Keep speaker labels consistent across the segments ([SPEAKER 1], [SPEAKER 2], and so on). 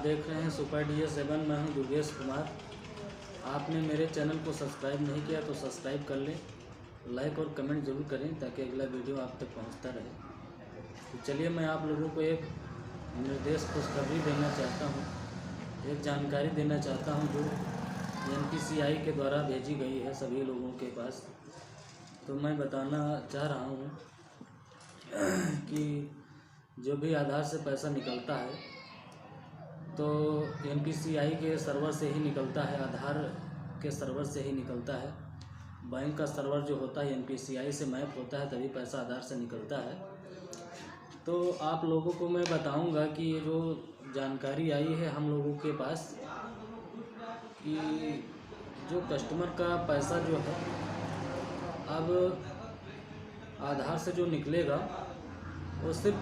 [SPEAKER 1] देख रहे हैं सुपर DA7। मैं हूं योगेश कुमार। आपने मेरे चैनल को सब्सक्राइब नहीं किया तो सब्सक्राइब कर लें, लाइक और कमेंट ज़रूर करें ताकि अगला वीडियो आप तक पहुंचता रहे। तो चलिए मैं आप लोगों को एक निर्देश खुशखबरी देना चाहता हूं, एक जानकारी देना चाहता हूं जो NPCI के द्वारा भेजी गई है सभी लोगों के पास। तो मैं बताना चाह रहा हूं कि जो भी आधार से पैसा निकलता है तो NPCI के सर्वर से ही निकलता है, आधार के सर्वर से ही निकलता है। बैंक का सर्वर जो होता है NPCI से मैप होता है, तभी पैसा आधार से निकलता है। तो आप लोगों को मैं बताऊंगा कि ये जो जानकारी आई है हम लोगों के पास कि जो कस्टमर का पैसा जो है अब आधार से जो निकलेगा वो सिर्फ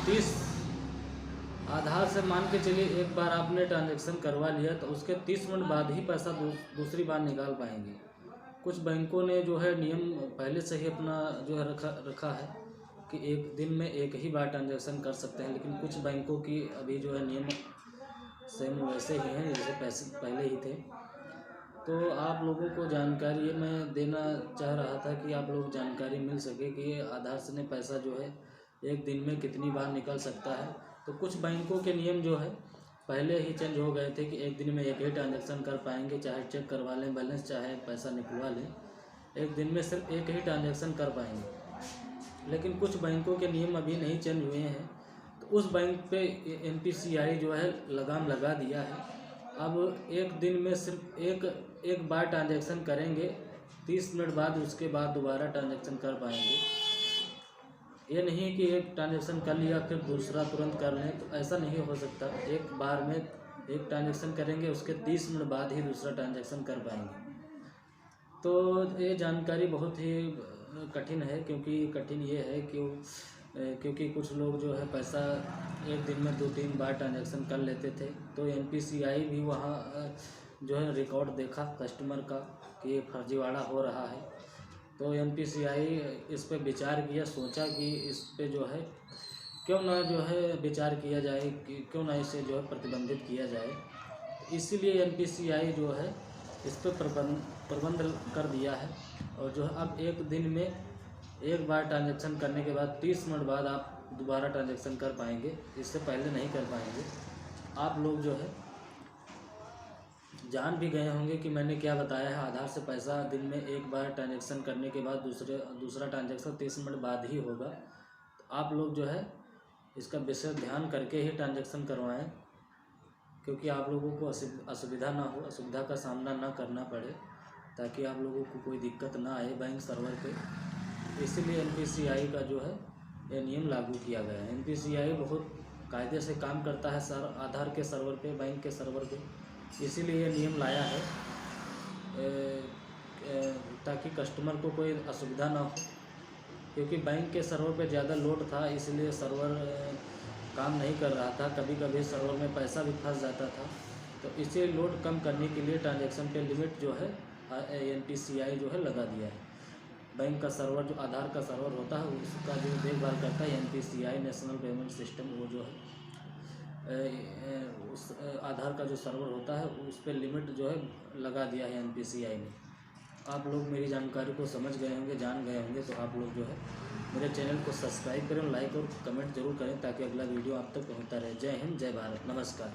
[SPEAKER 1] 30 आधार से मान के चलिए एक बार आपने ट्रांजैक्शन करवा लिया तो उसके 30 मिनट बाद ही पैसा दूसरी बार निकाल पाएंगे। कुछ बैंकों ने जो है नियम पहले से ही अपना जो है रखा है कि एक दिन में एक ही बार ट्रांजैक्शन कर सकते हैं, लेकिन कुछ बैंकों की अभी जो है नियम सेम वैसे ही हैं जैसे पैसे पहले ही थे। तो आप लोगों को जानकारी मैं देना चाह रहा था कि आप लोग जानकारी मिल सके कि आधार से पैसा जो है एक दिन में कितनी बार निकल सकता है। तो कुछ बैंकों के नियम जो है पहले ही चेंज हो गए थे कि एक दिन में एक ही ट्रांजैक्शन कर पाएंगे, चाहे चेक करवा लें बैलेंस, चाहे पैसा निकलवा लें, एक दिन में सिर्फ एक ही ट्रांजैक्शन कर पाएंगे। लेकिन कुछ बैंकों के नियम अभी नहीं चेंज हुए हैं, तो उस बैंक पे NPCI जो है लगाम लगा दिया है। अब एक दिन में सिर्फ एक बार ट्रांजैक्शन करेंगे, 30 मिनट बाद उसके बाद दोबारा ट्रांजैक्शन कर पाएंगे। ये नहीं है कि एक ट्रांजैक्शन कर लिया फिर दूसरा तुरंत कर लें, तो ऐसा नहीं हो सकता। एक बार में एक ट्रांजैक्शन करेंगे, उसके 30 मिनट बाद ही दूसरा ट्रांजैक्शन कर पाएंगे। तो ये जानकारी बहुत ही कठिन है, कठिन ये है क्योंकि कुछ लोग जो है पैसा एक दिन में 2-3 बार ट्रांजैक्शन कर लेते थे। तो NPCI भी वहाँ जो है रिकॉर्ड देखा कस्टमर का कि ये फर्जीवाड़ा हो रहा है। तो NPCI इस पे विचार किया, सोचा कि इस पे जो है क्यों ना जो है विचार किया जाए कि क्यों ना इसे जो है प्रतिबंधित किया जाए। इसीलिए NPCI जो है इस पे प्रबंध कर दिया है। और जो है अब एक दिन में एक बार ट्रांजैक्शन करने के बाद 30 मिनट बाद आप दोबारा ट्रांजैक्शन कर पाएंगे, इससे पहले नहीं कर पाएंगे। आप लोग जो है जान भी गए होंगे कि मैंने क्या बताया है। आधार से पैसा दिन में एक बार ट्रांजैक्शन करने के बाद दूसरा ट्रांजैक्शन 30 मिनट बाद ही होगा। तो आप लोग जो है इसका विशेष ध्यान करके ही ट्रांजैक्शन करवाएं, क्योंकि आप लोगों को असुविधा ना हो, असुविधा का सामना ना करना पड़े, ताकि आप लोगों को कोई दिक्कत ना आए बैंक सर्वर पे। इसीलिए NPCI का जो है ये नियम लागू किया गया है। NPCI बहुत कायदे से काम करता है आधार के सर्वर पे, बैंक के सर्वर पे। इसीलिए ये नियम लाया है ताकि कस्टमर को कोई असुविधा ना हो, क्योंकि बैंक के सर्वर पे ज़्यादा लोड था, इसलिए सर्वर काम नहीं कर रहा था। कभी कभी सर्वर में पैसा भी फंस जाता था। तो इसे लोड कम करने के लिए ट्रांजैक्शन पे लिमिट जो है NPCI जो है लगा दिया है। बैंक का सर्वर जो आधार का सर्वर होता है उसका जो देखभाल करता है NPCI नेशनल पेमेंट सिस्टम, वो जो है उस आधार का जो सर्वर होता है उस पर लिमिट जो है लगा दिया है NPCI ने। आप लोग मेरी जानकारी को समझ गए होंगे, जान गए होंगे। तो आप लोग जो है मेरे चैनल को सब्सक्राइब करें, लाइक और कमेंट जरूर करें ताकि अगला वीडियो आप तक पहुंचता रहे। जय हिंद, जय भारत, नमस्कार।